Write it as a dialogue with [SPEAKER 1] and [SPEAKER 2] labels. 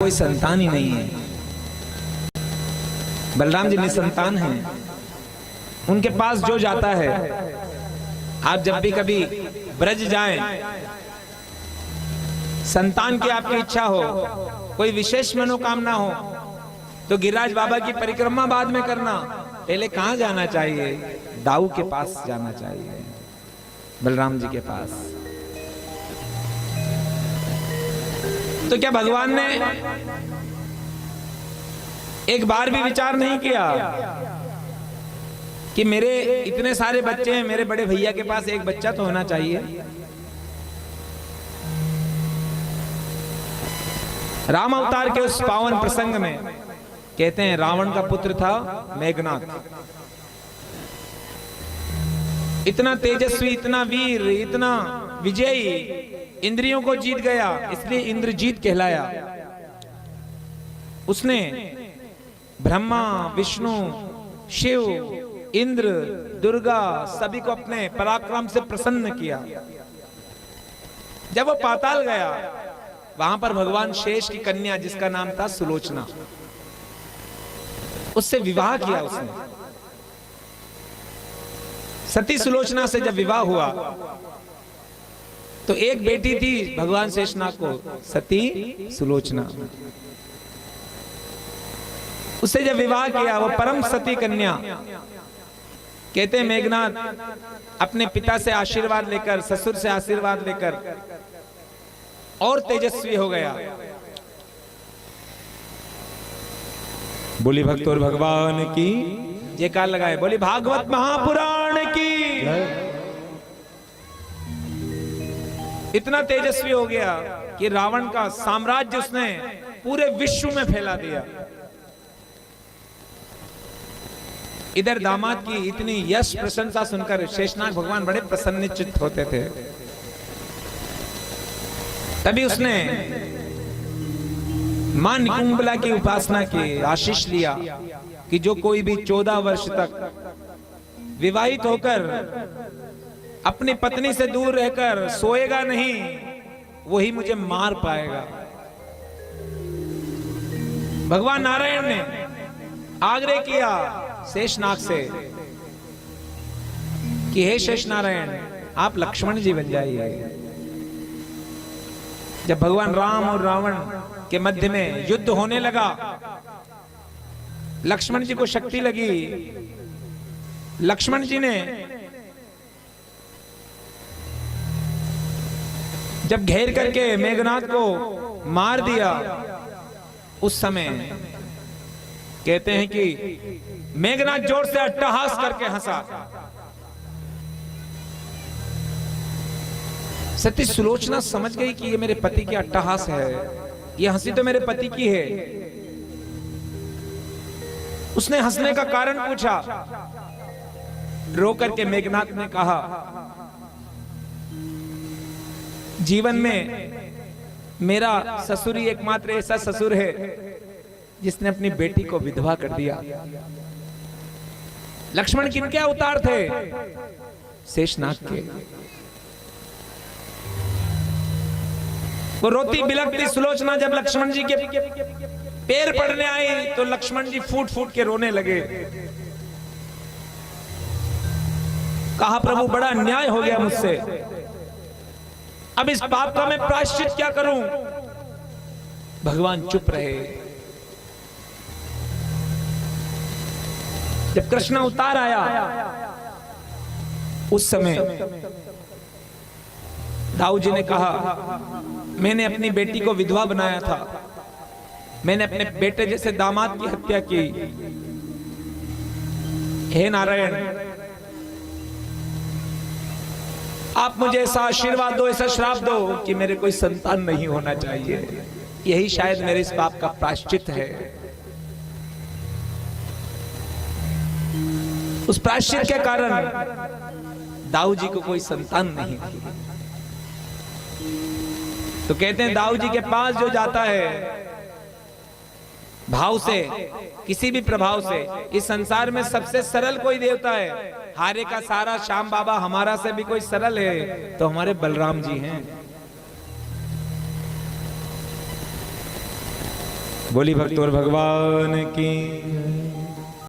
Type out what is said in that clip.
[SPEAKER 1] कोई संतान ही नहीं है। बलराम जी निसंतान हैं। उनके पास जो जाता है, आप जब भी कभी ब्रज जाएं, संतान की आपकी इच्छा हो, कोई विशेष मनोकामना हो, तो गिरिराज बाबा की परिक्रमा बाद में करना, पहले कहां जाना चाहिए? दाऊ के पास जाना चाहिए, बलराम जी के पास। तो क्या भगवान ने एक बार भी विचार नहीं किया कि मेरे इतने सारे बच्चे हैं, मेरे बड़े भैया के पास एक बच्चा तो होना चाहिए? राम अवतार के उस पावन प्रसंग में कहते हैं, रावण का पुत्र था मेघनाथ, इतना तेजस्वी, इतना वीर, इतना विजयी, इंद्रियों को जीत गया, इसलिए इंद्रजीत कहलाया। उसने ब्रह्मा, विष्णु, शिव, इंद्र, दुर्गा सभी को अपने पराक्रम से प्रसन्न किया। जब वो पाताल गया, वहां पर भगवान शेष की कन्या, जिसका नाम था सुलोचना, उससे विवाह किया उसने। सती सुलोचना से जब विवाह हुआ तो एक बेटी थी भगवान शेषनाग को, सती सुलोचना। उससे जब विवाह किया, वो परम सती कन्या, कहते हैं मेघनाथ अपने पिता से आशीर्वाद लेकर, ससुर से आशीर्वाद लेकर और तेजस्वी हो गया। बोली भक्त और भगवान की जयकार लगाए, बोली भागवत महापुराण की। इतना तेजस्वी हो गया कि रावण का साम्राज्य उसने पूरे विश्व में फैला दिया। इधर दामाद की इतनी यश प्रशंसा सुनकर शेषनाग भगवान बड़े प्रसन्नचित्त होते थे। तभी उसने मां निकुंबला की उपासना की, आशीष लिया कि जो कोई भी 14 वर्ष तक विवाहित होकर अपनी पत्नी से दूर रहकर सोएगा नहीं, वही मुझे मार पाएगा। भगवान नारायण ने आग्रह किया शेषनाग से कि हे शेष नारायण, आप लक्ष्मण जी बन जाइए। जब भगवान राम और रावण के मध्य में युद्ध होने लगा, लक्ष्मण जी को शक्ति लगी। लक्ष्मण जी ने जब घेर करके मेघनाथ को मार दिया, उस समय कहते हैं कि मेघनाथ जोर से अट्टहास करके हंसा। सती सुलोचना समझ गई कि ये मेरे पति की अट्टहास है, ये हंसी तो मेरे पति की है। उसने हंसने का कारण पूछा। रो करके मेघनाथ ने कहा, जीवन में मेरा ससुर ही एकमात्र ऐसा ससुर है जिसने अपनी बेटी को विधवा कर दिया। लक्ष्मण किनके अवतार थे? शेषनाग के। वो रोती बिलखती सुलोचना जब लक्ष्मण जी के पैर पड़ने आई तो लक्ष्मण जी फूट फूट के रोने लगे। कहा, प्रभु बड़ा अन्याय हो गया मुझसे, अब इस पाप का मैं प्रायश्चित क्या करूं? भगवान चुप रहे। जब कृष्ण अवतार आया, उस समय दाऊ जी ने कहा, मैंने अपनी बेटी को विधवा बनाया था, मैंने अपने बेटे जैसे दामाद की हत्या की। हे नारायण, आप मुझे ऐसा आशीर्वाद दो, ऐसा श्राप दो कि मेरे कोई संतान नहीं होना चाहिए। यही शायद मेरे इस पाप का प्रायश्चित है। उस प्रायश्चित के कारण दाऊ जी को कोई संतान नहीं थी। तो कहते हैं दाऊ जी के पास जो जाता है भाव से, किसी भी प्रभाव से, इस संसार में सबसे सरल कोई देवता है। हारे का सारा श्याम बाबा हमारा से भी कोई सरल है तो हमारे बलराम जी हैं। बोली भक्तोर भगवान की।